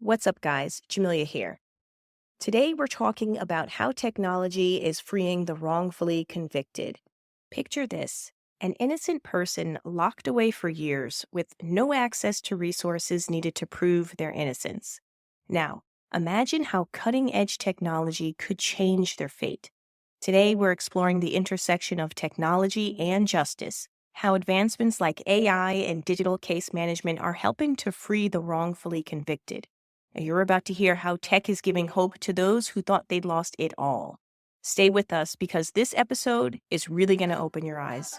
What's up, guys? Jamelia here. Today, we're talking about how technology is freeing the wrongfully convicted. Picture this: an innocent person locked away for years with no access to resources needed to prove their innocence. Now, imagine how cutting edge technology could change their fate. Today, we're exploring the intersection of technology and justice, how advancements like AI and digital case management are helping to free the wrongfully convicted. And you're about to hear how tech is giving hope to those who thought they'd lost it all. Stay with us because this episode is really going to open your eyes.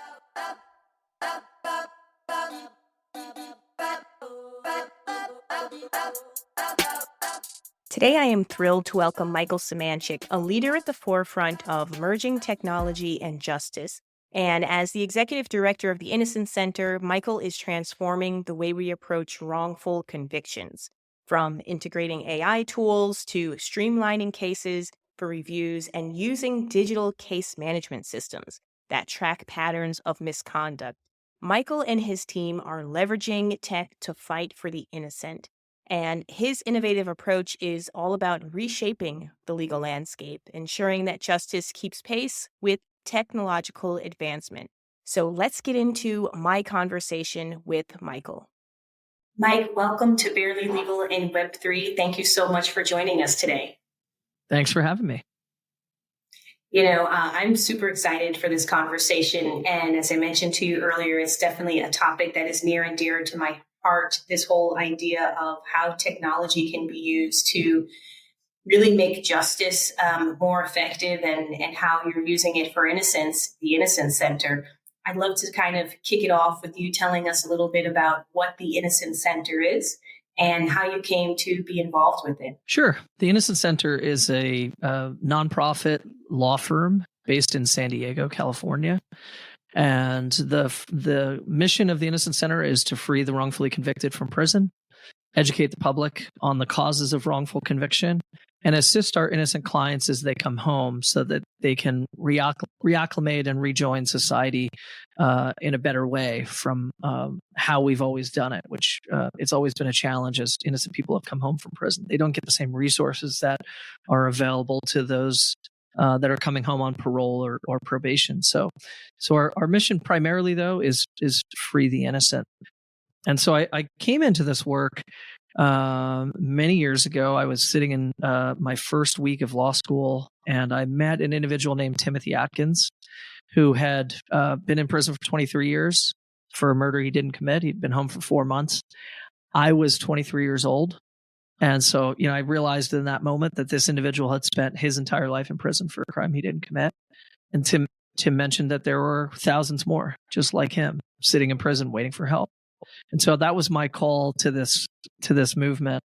Today, I am thrilled to welcome Michael Semanchik, a leader at the forefront of merging technology and justice. And as the executive director of the Innocence Center, Michael is transforming the way we approach wrongful convictions, from integrating AI tools to streamlining cases for reviews and using digital case management systems that track patterns of misconduct. Michael and his team are leveraging tech to fight for the innocent. And his innovative approach is all about reshaping the legal landscape, ensuring that justice keeps pace with technological advancement. So let's get into my conversation with Michael. Mike, welcome to Barely Legal in Web3. Thank you so much for joining us today. Thanks for having me. I'm super excited for this conversation. And as I mentioned to you earlier, it's definitely a topic that is near and dear to my heart, this whole idea of how technology can be used to really make justice more effective and how you're using it for innocence, the Innocence Center. I'd love to kind of kick it off with you telling us a little bit about what the Innocence Center is and how you came to be involved with it. Sure. The Innocence Center is a nonprofit law firm based in San Diego, California. And the mission of the Innocence Center is to free the wrongfully convicted from prison, educate the public on the causes of wrongful conviction, and assist our innocent clients as they come home so that they can reacclimate and rejoin society in a better way from how we've always done it, which it's always been a challenge as innocent people have come home from prison. They don't get the same resources that are available to those that are coming home on parole or probation. So our mission primarily, though, is free the innocent. And so I came into this work many years ago. I was sitting in my first week of law school, and I met an individual named Timothy Atkins, who had been in prison for 23 years for a murder he didn't commit. He'd been home for 4 months. I was 23 years old. And so, I realized in that moment that this individual had spent his entire life in prison for a crime he didn't commit. And Tim mentioned that there were thousands more just like him sitting in prison waiting for help. And so that was my call to this movement.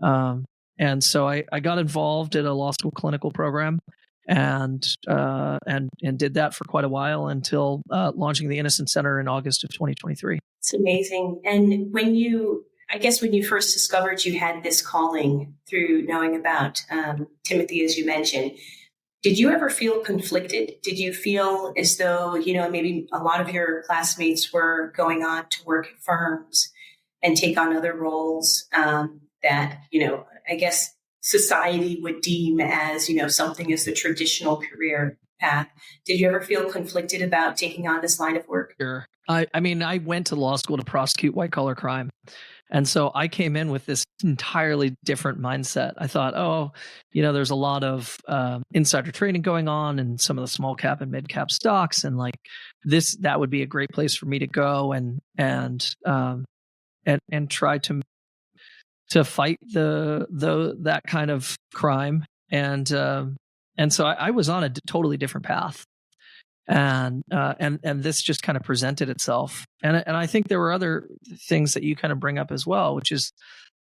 And so I got involved in a law school clinical program and did that for quite a while until launching the Innocence Center in August of 2023. It's amazing. And when you first discovered you had this calling through knowing about Timothy, as you mentioned, did you ever feel conflicted? Did you feel as though, maybe a lot of your classmates were going on to work at firms and take on other roles that, I guess society would deem as, something as the traditional career path? Did you ever feel conflicted about taking on this line of work? Sure. I went to law school to prosecute white collar crime. And so I came in with this entirely different mindset. I thought, there's a lot of insider trading going on in some of the small cap and mid cap stocks, and like that would be a great place for me to go and try to fight that kind of crime. And so I was on a totally different path. And this just kind of presented itself. And I think there were other things that you kind of bring up as well, which is,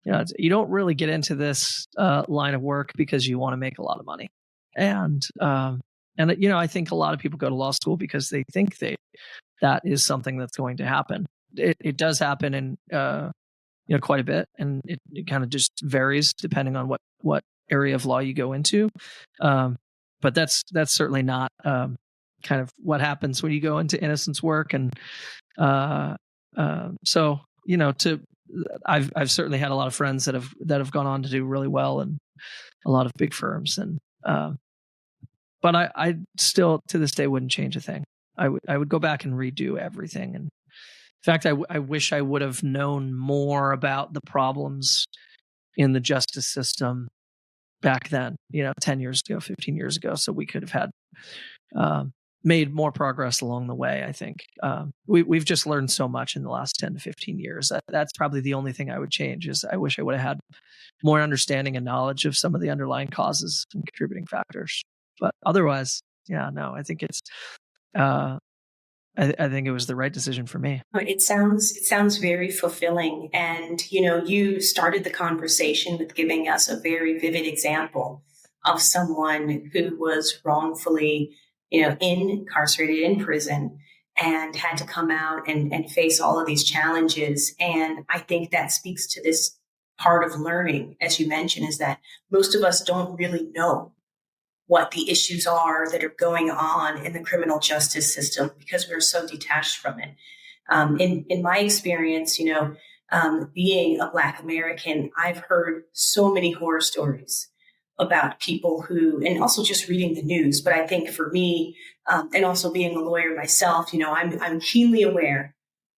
you don't really get into this line of work because you want to make a lot of money. And I think a lot of people go to law school because they think that is something that's going to happen. It does happen in quite a bit, and it kind of just varies depending on what area of law you go into. But that's certainly not kind of what happens when you go into innocence work. And so, I've certainly had a lot of friends that have gone on to do really well in a lot of big firms, and but I still to this day wouldn't change a thing. I would go back and redo everything. And in fact, I wish I would have known more about the problems in the justice system back then, 10 years ago, 15 years ago, so we could have had made more progress along the way. I think we've just learned so much in the last 10 to 15 years. That's probably the only thing I would change. Is I wish I would have had more understanding and knowledge of some of the underlying causes and contributing factors. But otherwise, I think it's I think it was the right decision for me. It sounds very fulfilling. And, you started the conversation with giving us a very vivid example of someone who was wrongfully, incarcerated in prison and had to come out and face all of these challenges. And I think that speaks to this part of learning, as you mentioned, is that most of us don't really know what the issues are that are going on in the criminal justice system because we're so detached from it. In my experience, being a Black American, I've heard so many horror stories about people who, and also just reading the news. But I think for me, and also being a lawyer myself, I'm keenly aware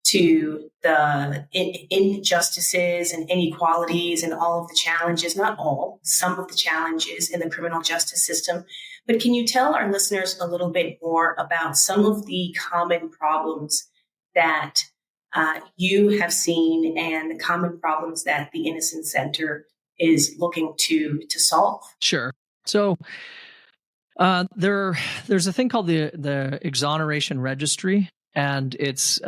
to the injustices and inequalities and all of the challenges, not all, some of the challenges in the criminal justice system. But can you tell our listeners a little bit more about some of the common problems that you have seen and the common problems that the Innocence Center is looking to solve? Sure. So there's a thing called the exoneration registry, and it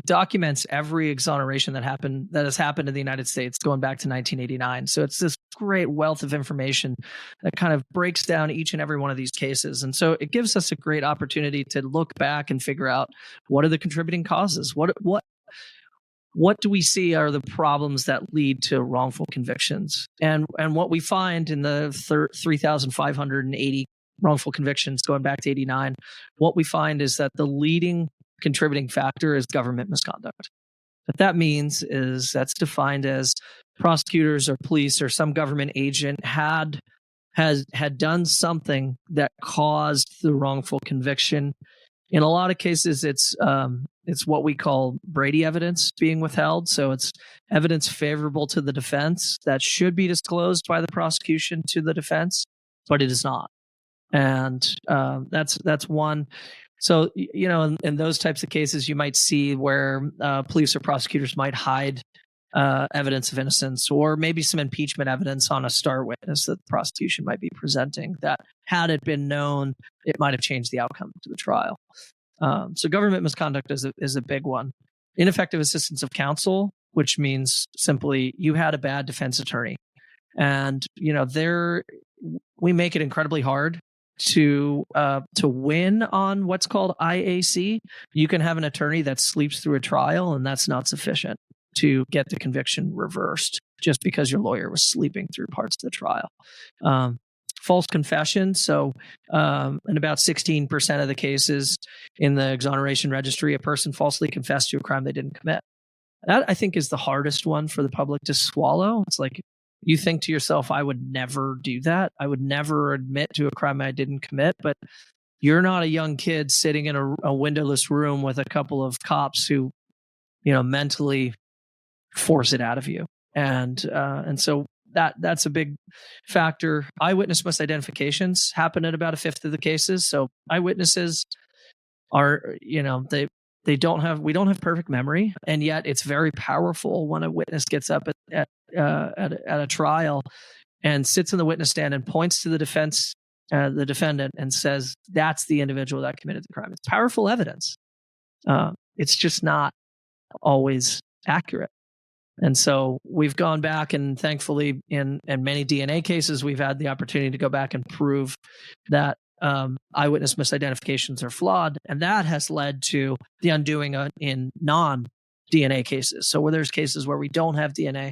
documents every exoneration that has happened in the United States going back to 1989. So it's this great wealth of information that kind of breaks down each and every one of these cases. And so it gives us a great opportunity to look back and figure out what are the contributing causes? What do we see are the problems that lead to wrongful convictions? And what we find in the 3,580 wrongful convictions going back to 89, what we find is that the leading contributing factor is government misconduct. What that means is that's defined as prosecutors or police or some government agent had done something that caused the wrongful conviction. In a lot of cases, it's what we call Brady evidence being withheld. So it's evidence favorable to the defense that should be disclosed by the prosecution to the defense, but it is not. And that's one. So, in those types of cases, you might see where police or prosecutors might hide evidence of innocence, or maybe some impeachment evidence on a star witness that the prosecution might be presenting that, had it been known, it might have changed the outcome to the trial. So government misconduct is a big one. Ineffective assistance of counsel, which means simply you had a bad defense attorney. And, we make it incredibly hard to win on what's called IAC. You can have an attorney that sleeps through a trial, and that's not sufficient to get the conviction reversed just because your lawyer was sleeping through parts of the trial. False confession. So in about 16% of the cases in the exoneration registry, a person falsely confessed to a crime they didn't commit. That, I think, is the hardest one for the public to swallow. It's like, you think to yourself, I would never do that. I would never admit to a crime I didn't commit. But you're not a young kid sitting in a windowless room with a couple of cops who, mentally force it out of you. And so that's a big factor. Eyewitness misidentifications happen in about a fifth of the cases. So eyewitnesses are, we don't have perfect memory, and yet it's very powerful when a witness gets up at a trial and sits in the witness stand and points to the defendant, and says, that's the individual that committed the crime. It's powerful evidence. It's just not always accurate. And so we've gone back, and thankfully in many DNA cases, we've had the opportunity to go back and prove that eyewitness misidentifications are flawed. And that has led to the undoing in non-DNA cases. So where there's cases where we don't have DNA,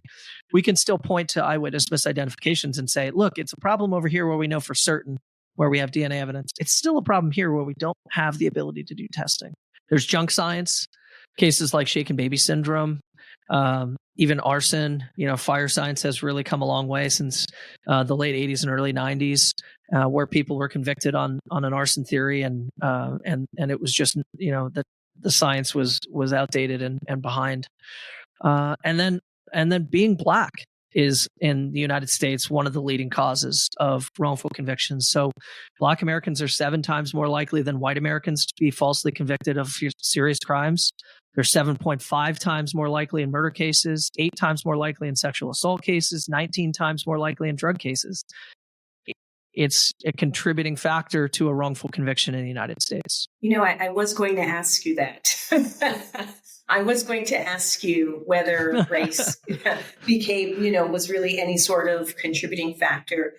we can still point to eyewitness misidentifications and say, look, it's a problem over here where we know for certain where we have DNA evidence. It's still a problem here where we don't have the ability to do testing. There's junk science, cases like shaken baby syndrome, even arson, fire science has really come a long way since the late 80s and early 90s, where people were convicted on an arson theory, and it was just the science was outdated and behind. And then being black is in the United States one of the leading causes of wrongful convictions. So Black Americans are 7 times more likely than white Americans to be falsely convicted of serious crimes. They're 7.5 times more likely in murder cases, 8 times more likely in sexual assault cases, 19 times more likely in drug cases. It's a contributing factor to a wrongful conviction in the United States. I was going to ask you that. I was going to ask you whether race became, was really any sort of contributing factor,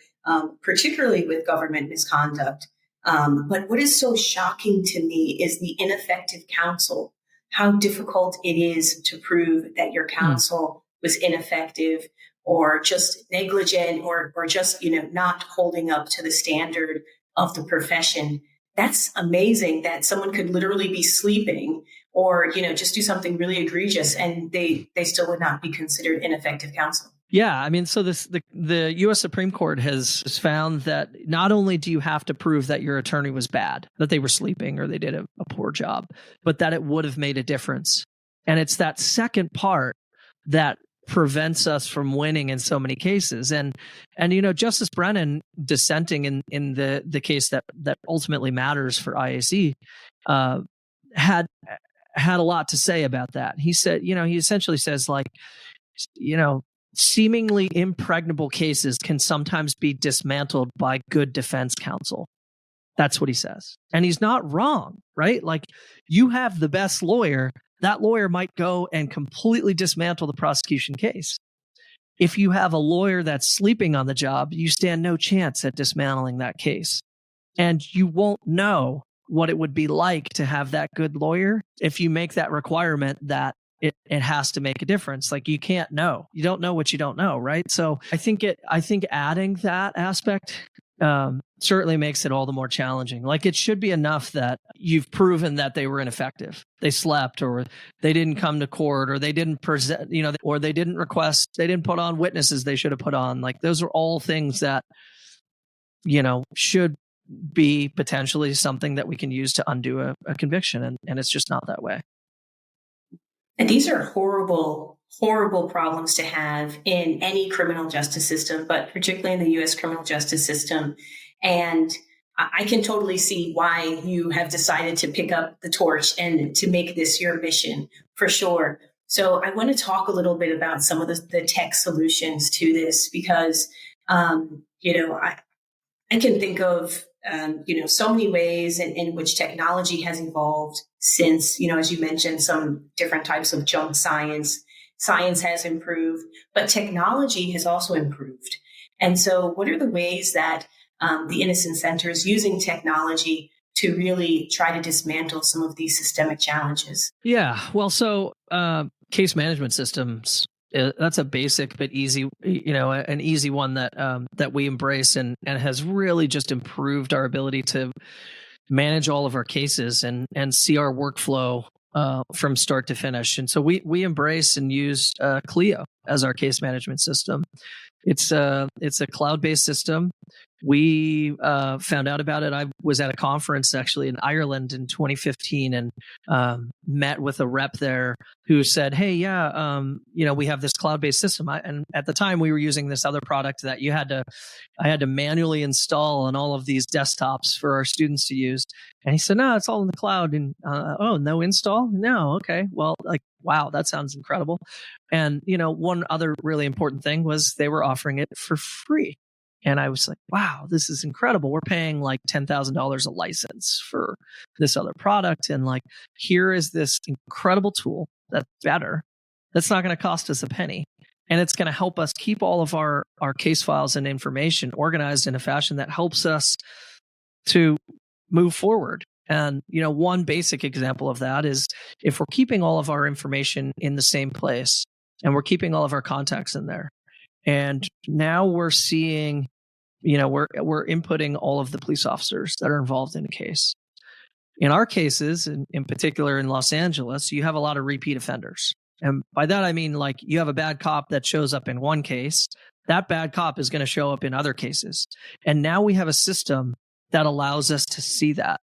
particularly with government misconduct. But what is so shocking to me is the ineffective counsel, how difficult it is to prove that your counsel was ineffective or just negligent or just, not holding up to the standard of the profession. That's amazing that someone could literally be sleeping or, just do something really egregious and they still would not be considered ineffective counsel. Yeah, I mean, so the U.S. Supreme Court has found that not only do you have to prove that your attorney was bad, that they were sleeping or they did a poor job, but that it would have made a difference. And it's that second part that prevents us from winning in so many cases. And Justice Brennan, dissenting in the case that ultimately matters for IAC, had a lot to say about that. He said, he essentially says, seemingly impregnable cases can sometimes be dismantled by good defense counsel. That's what he says. And he's not wrong, right? Like, you have the best lawyer, that lawyer might go and completely dismantle the prosecution case. If you have a lawyer that's sleeping on the job, you stand no chance at dismantling that case. And you won't know what it would be like to have that good lawyer if you make that requirement that it has to make a difference. Like, you can't know. You don't know what you don't know, right? So I think adding that aspect certainly makes it all the more challenging. Like, it should be enough that you've proven that they were ineffective. They slept, or they didn't come to court, or they didn't present, or they didn't put on witnesses they should have put on. Like, those are all things that, should be potentially something that we can use to undo a conviction. And it's just not that way. And these are horrible, horrible problems to have in any criminal justice system, but particularly in the U.S. criminal justice system. And I can totally see why you have decided to pick up the torch and to make this your mission, for sure. So I want to talk a little bit about some of the tech solutions to this, because, I can think of, so many ways in which technology has evolved since, as you mentioned, some different types of junk science. Science has improved, but technology has also improved. And so what are the ways that the Innocence Center is using technology to really try to dismantle some of these systemic challenges? Yeah, well, so case management systems, that's a basic but easy, an easy one that we embrace and has really just improved our ability to manage all of our cases and see our workflow from start to finish. And so we embrace and use Clio as our case management system. It's a cloud-based system. We found out about it. I was at a conference actually in Ireland in 2015 and met with a rep there who said, "Hey, yeah, we have this cloud-based system." And at the time, we were using this other product that I had to manually install on all of these desktops for our students to use. And he said, "No, it's all in the cloud." And oh, no install? No, okay. Well, wow, that sounds incredible. And one other really important thing was they were offering it for free. And I was like, wow, this is incredible. We're paying like $10,000 a license for this other product. And here is this incredible tool that's better. That's not going to cost us a penny. And it's going to help us keep all of our case files and information organized in a fashion that helps us to move forward. And, one basic example of that is if we're keeping all of our information in the same place and we're keeping all of our contacts in there. And now we're seeing, we're inputting all of the police officers that are involved in a case. In our cases, in particular in Los Angeles, you have a lot of repeat offenders. And by that, I mean, like, you have a bad cop that shows up in one case, that bad cop is going to show up in other cases. And now we have a system that allows us to see that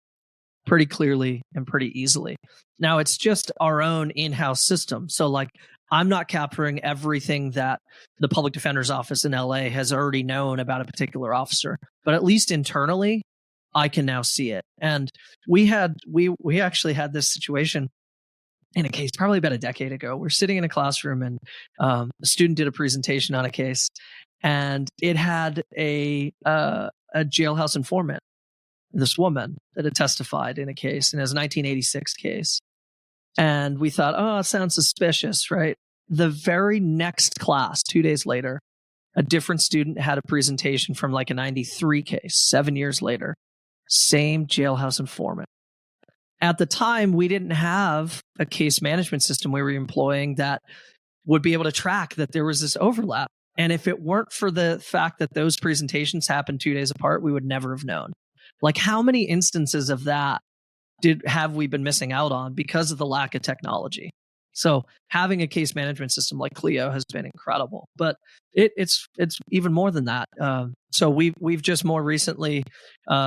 pretty clearly and pretty easily. Now, it's just our own in-house system. So, like, I'm not capturing everything that the public defender's office in LA has already known about a particular officer, but at least internally, I can now see it. And we actually had this situation in a case probably about a decade ago. We're sitting in a classroom, and a student did a presentation on a case, and it had a jailhouse informant, this woman that had testified in a case, and it was a 1986 case. And we thought, oh, it sounds suspicious, right? The very next class, 2 days later, a different student had a presentation from like a 93 case, 7 years later. Same jailhouse informant. At the time, we didn't have a case management system we were employing that would be able to track that there was this overlap. And if it weren't for the fact that those presentations happened 2 days apart, we would never have known. Like, how many instances of that have we been missing out on because of the lack of technology? So having a case management system like Clio has been incredible, but it's even more than that. So we've just more recently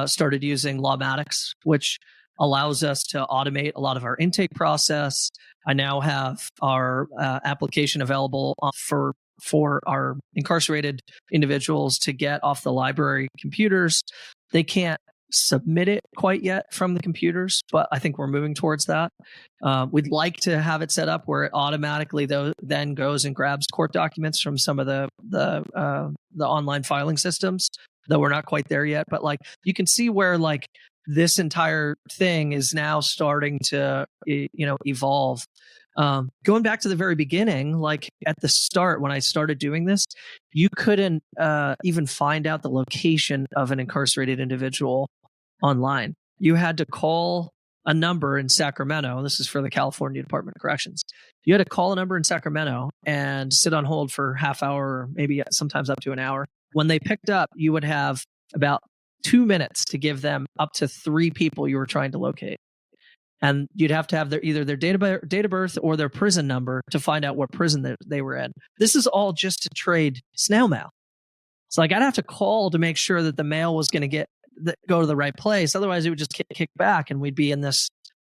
started using Lawmatics, which allows us to automate a lot of our intake process. I now have our application available for our incarcerated individuals to get off the library computers. They can't submit it quite yet from the computers, but I think we're moving towards that. We'd like to have it set up where it automatically then goes and grabs court documents from some of the online filing systems, though we're not quite there yet. But like, you can see where like this entire thing is now starting to evolve. Going back to the very beginning, like at the start when I started doing this, you couldn't even find out the location of an incarcerated individual online. You had to call a number in Sacramento. This is for the California Department of Corrections. You had to call a number in Sacramento and sit on hold for half hour, or maybe sometimes up to an hour. When they picked up, you would have about 2 minutes to give them up to 3 people you were trying to locate. And you'd have to have either their date of birth or their prison number to find out what prison they were in. This is all just to trade snail mail. So like, I'd have to call to make sure that the mail was going to go to the right place. Otherwise, it would just kick back, and we'd be in this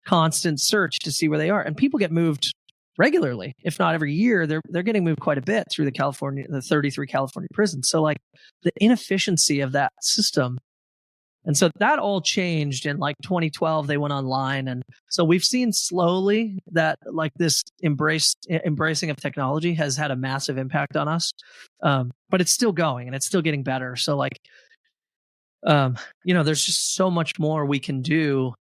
constant search to see where they are. And people get moved regularly, if not every year. They're getting moved quite a bit through the 33 California prisons. So like, the inefficiency of that system. And so that all changed in like 2012. They went online. And so we've seen slowly that like this embracing of technology has had a massive impact on us. But it's still going, and it's still getting better. So like, there's just so much more we can do,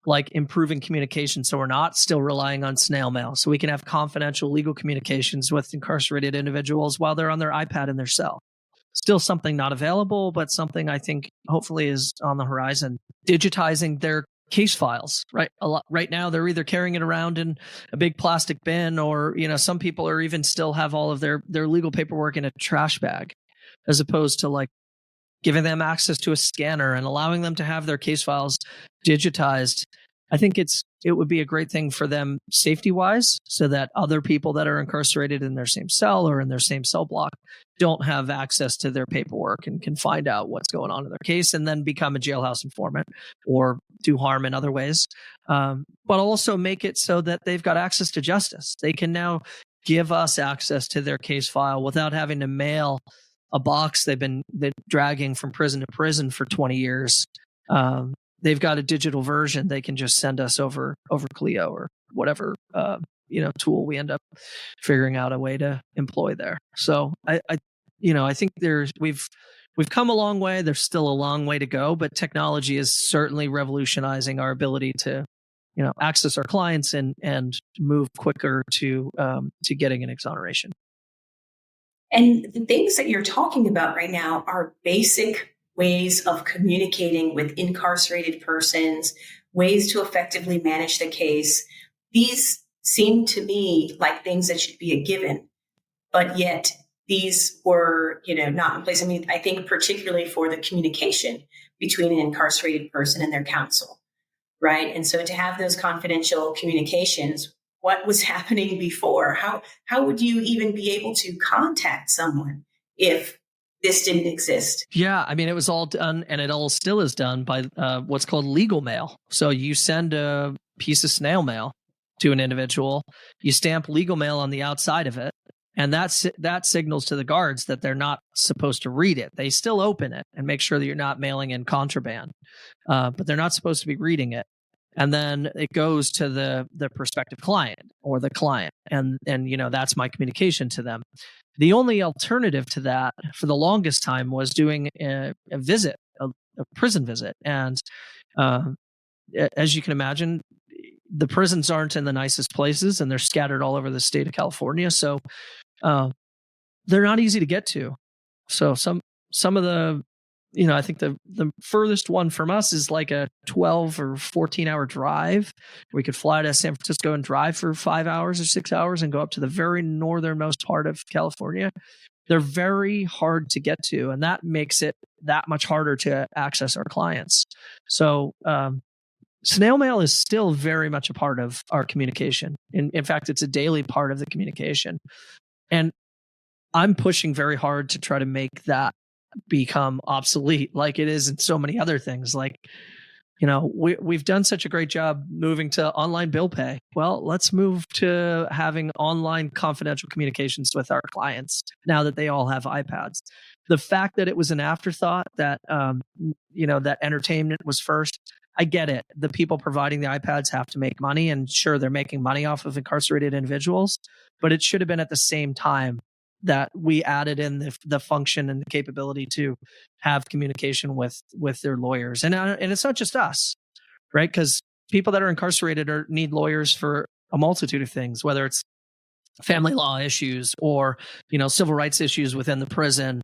like improving communication. So we're not still relying on snail mail. So we can have confidential legal communications with incarcerated individuals while they're on their iPad in their cell. Still something not available, but something I think hopefully is on the horizon. Digitizing their case files, right? Right now, they're either carrying it around in a big plastic bin, or some people are even still have all of their legal paperwork in a trash bag, as opposed to like giving them access to a scanner and allowing them to have their case files digitized. I think it would be a great thing for them safety-wise, so that other people that are incarcerated in their same cell or in their same cell block don't have access to their paperwork and can find out what's going on in their case and then become a jailhouse informant or do harm in other ways. But also make it so that they've got access to justice. They can now give us access to their case file without having to mail a box they're dragging from prison to prison for 20 years. They've got a digital version. They can just send us over Clio or whatever tool we end up figuring out a way to employ there. So I think we've come a long way. There's still a long way to go, but technology is certainly revolutionizing our ability to access our clients and move quicker to getting an exoneration. And the things that you're talking about right now are basic ways of communicating with incarcerated persons, ways to effectively manage the case. These seem to me like things that should be a given, but yet these were, not in place. I mean, I think particularly for the communication between an incarcerated person and their counsel, right? And so to have those confidential communications what was happening before. How would you even be able to contact someone if this didn't exist? Yeah, I mean, it was all done, and it all still is done by what's called legal mail. So you send a piece of snail mail to an individual, you stamp legal mail on the outside of it, and that signals to the guards that they're not supposed to read it. They still open it and make sure that you're not mailing in contraband, but they're not supposed to be reading it. And then it goes to the prospective client or the client, and that's my communication to them. The only alternative to that for the longest time was doing a visit, a prison visit. And as you can imagine, the prisons aren't in the nicest places, and they're scattered all over the state of California. So they're not easy to get to. So some of the, I think the furthest one from us is like a 12 or 14 hour drive. We could fly to San Francisco and drive for 5 hours or 6 hours and go up to the very northernmost part of California. They're very hard to get to, and that makes it that much harder to access our clients. So snail mail is still very much a part of our communication. In fact, it's a daily part of the communication. And I'm pushing very hard to try to make that become obsolete, like it is in so many other things. Like, we've done such a great job moving to online bill pay. Well, let's move to having online confidential communications with our clients now that they all have iPads. The fact that it was an afterthought, that that entertainment was first, I get it. The people providing the iPads have to make money, and sure, they're making money off of incarcerated individuals, but it should have been at the same time that we added in the function and the capability to have communication with their lawyers. And it's not just us, right? Because people that are incarcerated need lawyers for a multitude of things, whether it's family law issues or, civil rights issues within the prison.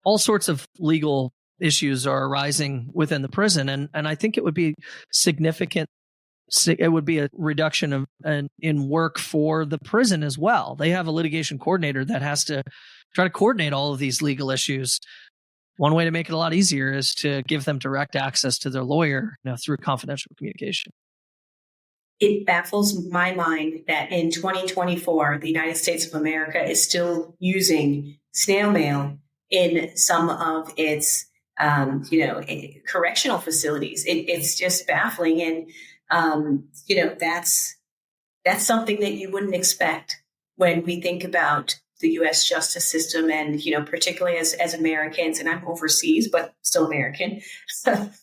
All sorts of legal issues are arising within the prison. And I think it would be significant. It would be a reduction in work for the prison as well. They have a litigation coordinator that has to try to coordinate all of these legal issues. One way to make it a lot easier is to give them direct access to their lawyer through confidential communication. It baffles my mind that in 2024, the United States of America is still using snail mail in some of its correctional facilities. It's just baffling. And that's something that you wouldn't expect when we think about the U.S. justice system, and particularly as Americans, and I'm overseas but still American.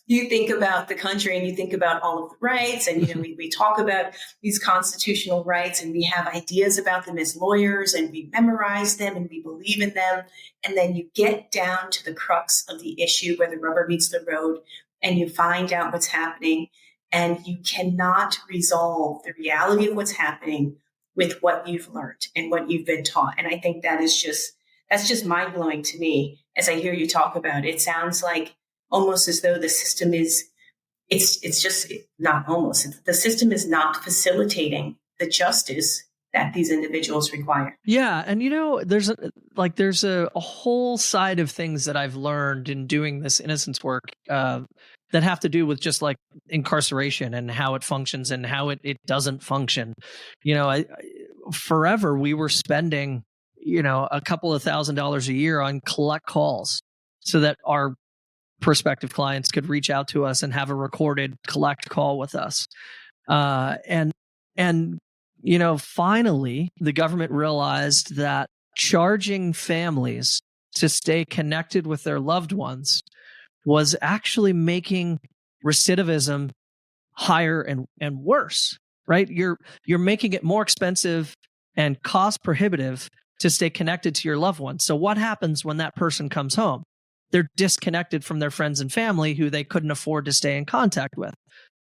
You think about the country and you think about all of the rights, and we talk about these constitutional rights, and we have ideas about them as lawyers, and we memorize them and we believe in them, and then you get down to the crux of the issue where the rubber meets the road, and you find out what's happening. And you cannot resolve the reality of what's happening with what you've learned and what you've been taught. And I think that's just mind blowing to me as I hear you talk about it. It sounds like almost as though the system is, it's just not almost, the system is not facilitating the justice that these individuals require. Yeah. And, there's a whole side of things that I've learned in doing this innocence work that have to do with just like incarceration and how it functions and how it doesn't function. Forever we were spending, a couple of $1,000s a year on collect calls so that our prospective clients could reach out to us and have a recorded collect call with us. And finally the government realized that charging families to stay connected with their loved ones was actually making recidivism higher and worse, right? You're making it more expensive and cost prohibitive to stay connected to your loved ones. So what happens when that person comes home? They're disconnected from their friends and family who they couldn't afford to stay in contact with.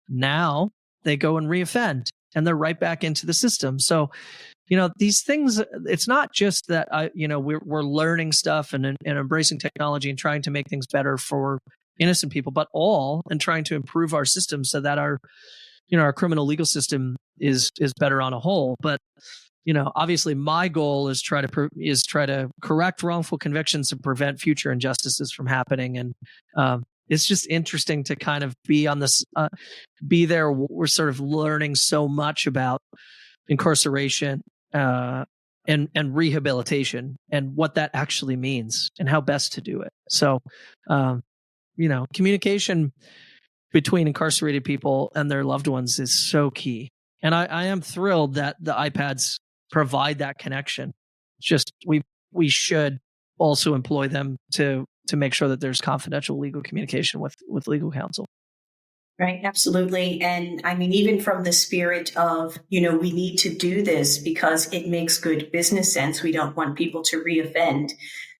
Now they go and reoffend, and they're right back into the system. So, these things, it's not just that, we're learning stuff and embracing technology and trying to make things better for innocent people, but and trying to improve our system so that our criminal legal system is better on a whole. But, obviously my goal is try to correct wrongful convictions and prevent future injustices from happening. And, it's just interesting to kind of be on this, be there. We're sort of learning so much about incarceration, and rehabilitation, and what that actually means and how best to do it. So, communication between incarcerated people and their loved ones is so key. And I am thrilled that the iPads provide that connection. It's just we should also employ them to make sure that there's confidential legal communication with legal counsel. Right, absolutely. And I mean, even from the spirit of, we need to do this because it makes good business sense. We don't want people to reoffend.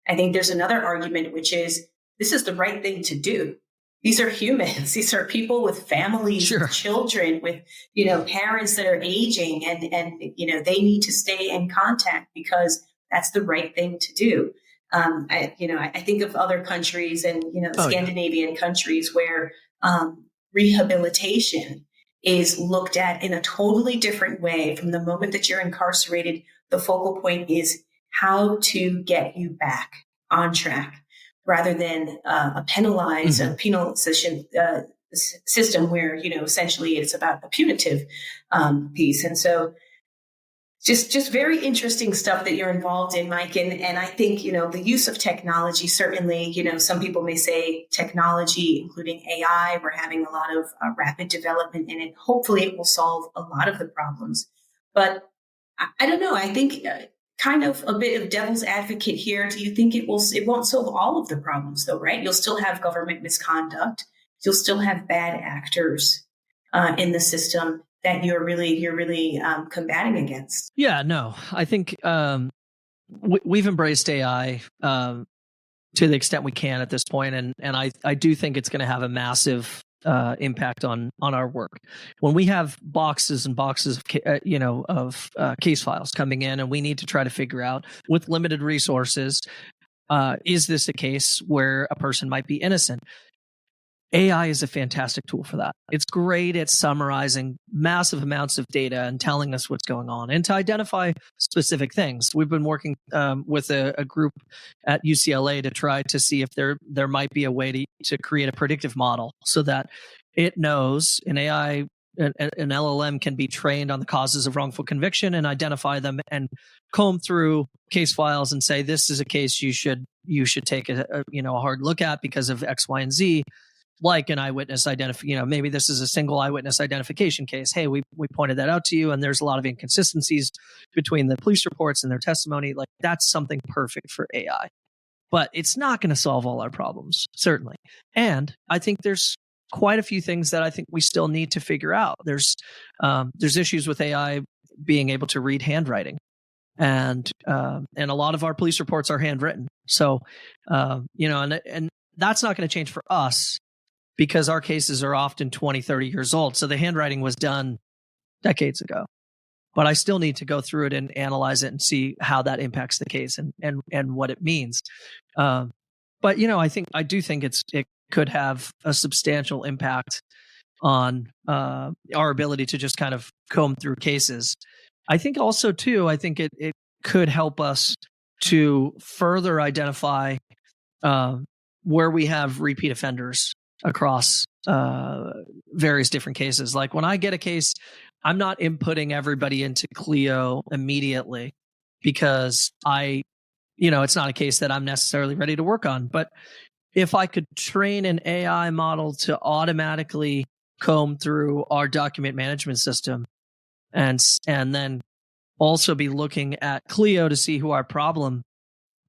I think there's another argument, which is this is the right thing to do. These are humans. These are people with families, Sure. with children, with, parents that are aging, and they need to stay in contact because that's the right thing to do. I think of other countries and, Scandinavian countries where, rehabilitation is looked at in a totally different way. From the moment that you're incarcerated, the focal point is how to get you back on track rather than a penal system where, essentially it's about a punitive piece. And so just very interesting stuff that you're involved in, Mike. And I think, the use of technology, certainly, some people may say technology, including AI, we're having a lot of rapid development in it. Hopefully it will solve a lot of the problems. But I don't know. I think kind of a bit of devil's advocate here. Do you think it won't solve all of the problems though, right? You'll still have government misconduct. You'll still have bad actors in the system that you're really combating against. Yeah, no, I think we've embraced AI to the extent we can at this point, and I do think it's going to have a massive impact on our work. When we have boxes and boxes of case files coming in, and we need to try to figure out with limited resources, is this a case where a person might be innocent? AI is a fantastic tool for that. It's great at summarizing massive amounts of data and telling us what's going on and to identify specific things. We've been working with a group at UCLA to try to see if there might be a way to create a predictive model so that it knows an AI, an LLM can be trained on the causes of wrongful conviction and identify them and comb through case files and say, this is a case you should take a hard look at because of X, Y, and Z. Like an eyewitness maybe this is a single eyewitness identification case. Hey, we pointed that out to you, and there's a lot of inconsistencies between the police reports and their testimony. Like, that's something perfect for AI. But it's not going to solve all our problems, certainly. And I think there's quite a few things that I think we still need to figure out. There's issues with AI being able to read handwriting. And a lot of our police reports are handwritten. So, and that's not going to change for us, because our cases are often 20, 30 years old. So the handwriting was done decades ago. But I still need to go through it and analyze it and see how that impacts the case and what it means. But, I do think it could have a substantial impact on our ability to just kind of comb through cases. I think also, too, it could help us to further identify where we have repeat offenders across various different cases. Like when I get a case, I'm not inputting everybody into Clio immediately because it's not a case that I'm necessarily ready to work on. But if I could train an AI model to automatically comb through our document management system and then also be looking at Clio to see who our problem,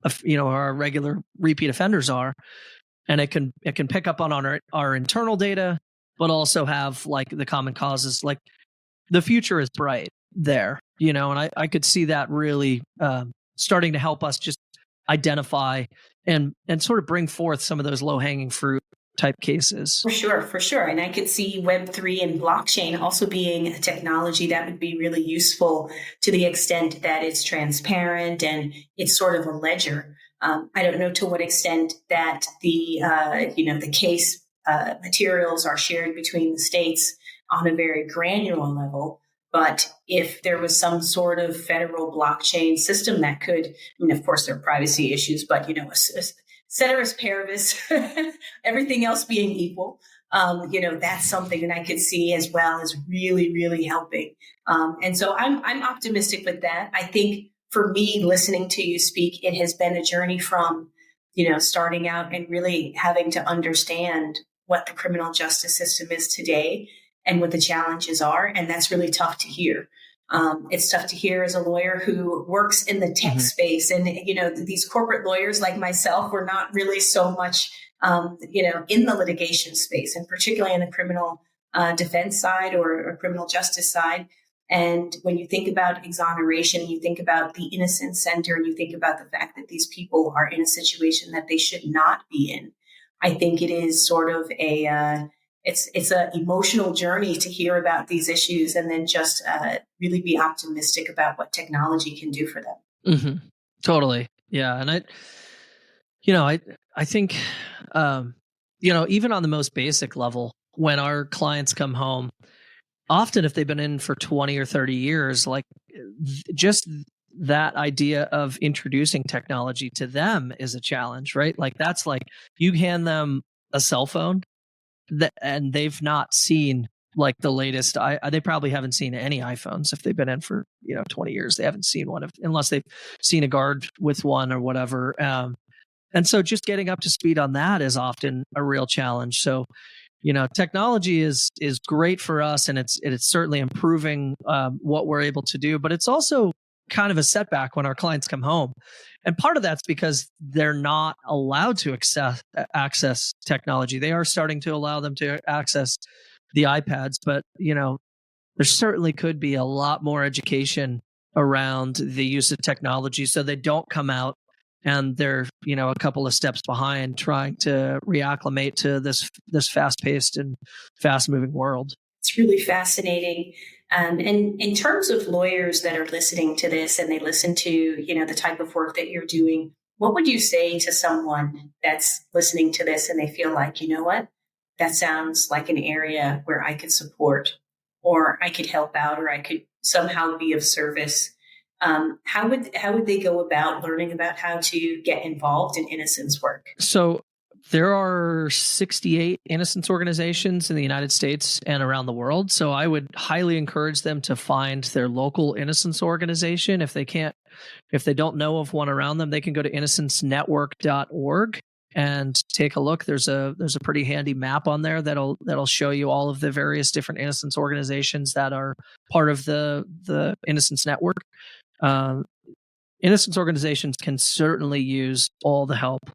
our regular repeat offenders are, and it can pick up on our internal data, but also have like the common causes. Like, the future is bright there, and I could see that really starting to help us just identify and sort of bring forth some of those low-hanging fruit type cases. For sure. And I could see Web3 and blockchain also being a technology that would be really useful to the extent that it's transparent and it's sort of a ledger. I don't know to what extent that the case materials are shared between the states on a very granular level. But if there was some sort of federal blockchain system that could, of course, there are privacy issues, but, ceteris paribus, everything else being equal, that's something that I could see as well as really, really helping. And so I'm optimistic with that. I think for me, listening to you speak, it has been a journey from, starting out and really having to understand what the criminal justice system is today and what the challenges are. And that's really tough to hear. It's tough to hear as a lawyer who works in the tech space. And, these corporate lawyers like myself, we're not really so much, in the litigation space, and particularly in the criminal defense side or criminal justice side. And when you think about exoneration, you think about the Innocence Center, and you think about the fact that these people are in a situation that they should not be in. I think it is sort of it's an emotional journey to hear about these issues and then just really be optimistic about what technology can do for them. Mm-hmm. Totally. Yeah. And I think, even on the most basic level, when our clients come home, often if they've been in for 20 or 30 years, like just that idea of introducing technology to them is a challenge, right? Like that's like you hand them a cell phone and they've not seen like the latest. They probably haven't seen any iPhones if they've been in for 20 years. They haven't seen one unless they've seen a guard with one or whatever. And so just getting up to speed on that is often a real challenge. So technology is great for us, and it's certainly improving what we're able to do. But it's also kind of a setback when our clients come home, and part of that's because they're not allowed to access technology. They are starting to allow them to access the iPads, but there certainly could be a lot more education around the use of technology, so they don't come out and they're a couple of steps behind trying to reacclimate to this fast-paced and fast-moving world. It's really fascinating. And in terms of lawyers that are listening to this and they listen to the type of work that you're doing, what would you say to someone that's listening to this and they feel like, what, that sounds like an area where I could support, or I could help out, or I could somehow be of service? How would they go about learning about how to get involved in innocence work? So there are 68 innocence organizations in the United States and around the world. So I would highly encourage them to find their local innocence organization. If they don't know of one around them, they can go to innocencenetwork.org and take a look. There's a pretty handy map on there that'll show you all of the various different innocence organizations that are part of the Innocence Network. Innocence organizations can certainly use all the help.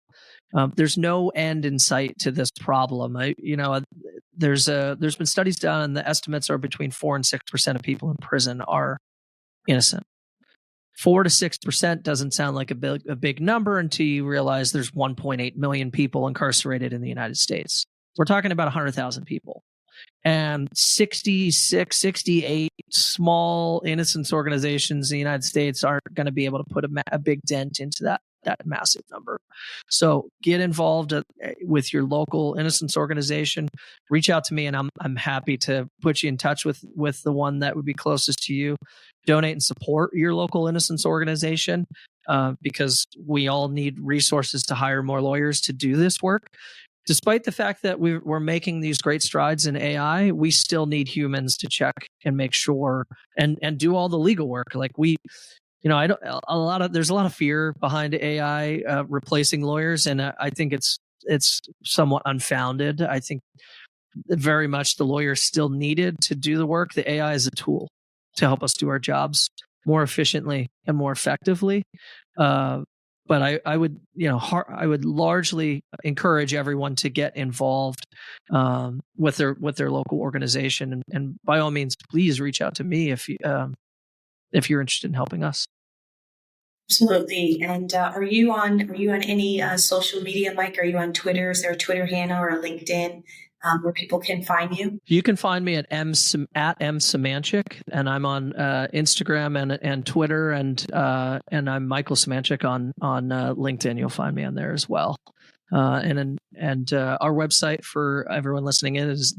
There's no end in sight to this problem. There's been studies done, and the estimates are between 4 and 6% of people in prison are innocent. 4 to 6% doesn't sound like a big number until you realize there's 1.8 million people incarcerated in the United States. We're talking about 100,000 people. And 66, 68 small innocence organizations in the United States aren't going to be able to put a big dent into that massive number. So get involved with your local innocence organization. Reach out to me, and I'm happy to put you in touch with the one that would be closest to you. Donate and support your local innocence organization because we all need resources to hire more lawyers to do this work. Despite the fact that we're making these great strides in AI, we still need humans to check and make sure and do all the legal work. Like there's a lot of fear behind AI replacing lawyers, and I think it's somewhat unfounded. I think very much the lawyers still needed to do the work. The AI is a tool to help us do our jobs more efficiently and more effectively. But I would largely encourage everyone to get involved with their local organization, and by all means, please reach out to me if you're interested in helping us. Absolutely. And are you on any social media, Mike? Are you on Twitter? Is there a Twitter handle or a LinkedIn where people can find you? You can find me at @msemanchik, and I'm on Instagram and Twitter, and I'm Michael Semanchik on LinkedIn. You'll find me on there as well. And our website for everyone listening in is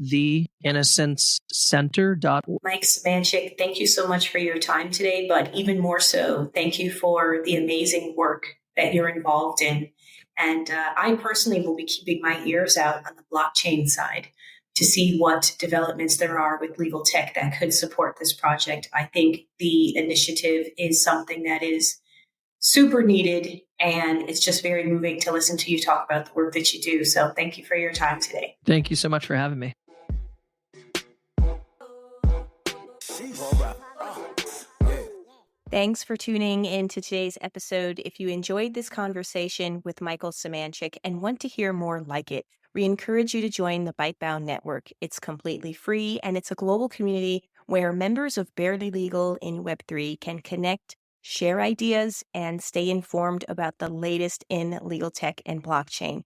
theinnocencecenter.org. Mike Semanchik, thank you so much for your time today, but even more so, thank you for the amazing work that you're involved in. And I personally will be keeping my ears out on the blockchain side to see what developments there are with legal tech that could support this project. I think the initiative is something that is super needed, and it's just very moving to listen to you talk about the work that you do. So thank you for your time today. Thank you so much for having me. Thanks for tuning in to today's episode. If you enjoyed this conversation with Michael Semanchik and want to hear more like it, we encourage you to join the Bytebound Network. It's completely free, and it's a global community where members of Barely Legal in Web3 can connect, share ideas, and stay informed about the latest in legal tech and blockchain.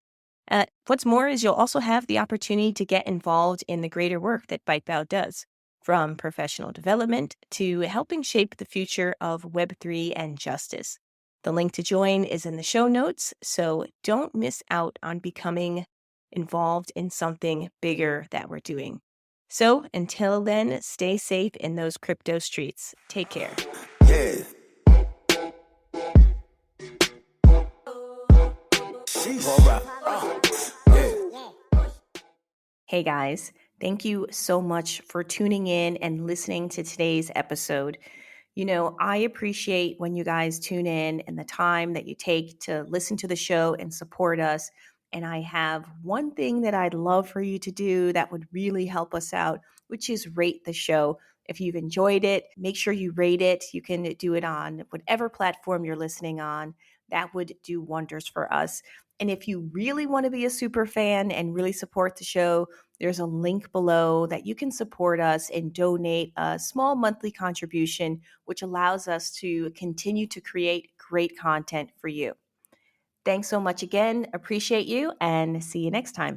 What's more is you'll also have the opportunity to get involved in the greater work that Bytebound does, from professional development to helping shape the future of Web3 and justice. The link to join is in the show notes, so don't miss out on becoming involved in something bigger that we're doing. So until then, stay safe in those crypto streets. Take care. Yeah. Hey guys, thank you so much for tuning in and listening to today's episode. You know, I appreciate when you guys tune in and the time that you take to listen to the show and support us. And I have one thing that I'd love for you to do that would really help us out, which is rate the show. If you've enjoyed it, make sure you rate it. You can do it on whatever platform you're listening on. That would do wonders for us. And if you really want to be a super fan and really support the show, there's a link below that you can support us and donate a small monthly contribution, which allows us to continue to create great content for you. Thanks so much again. Appreciate you, and see you next time.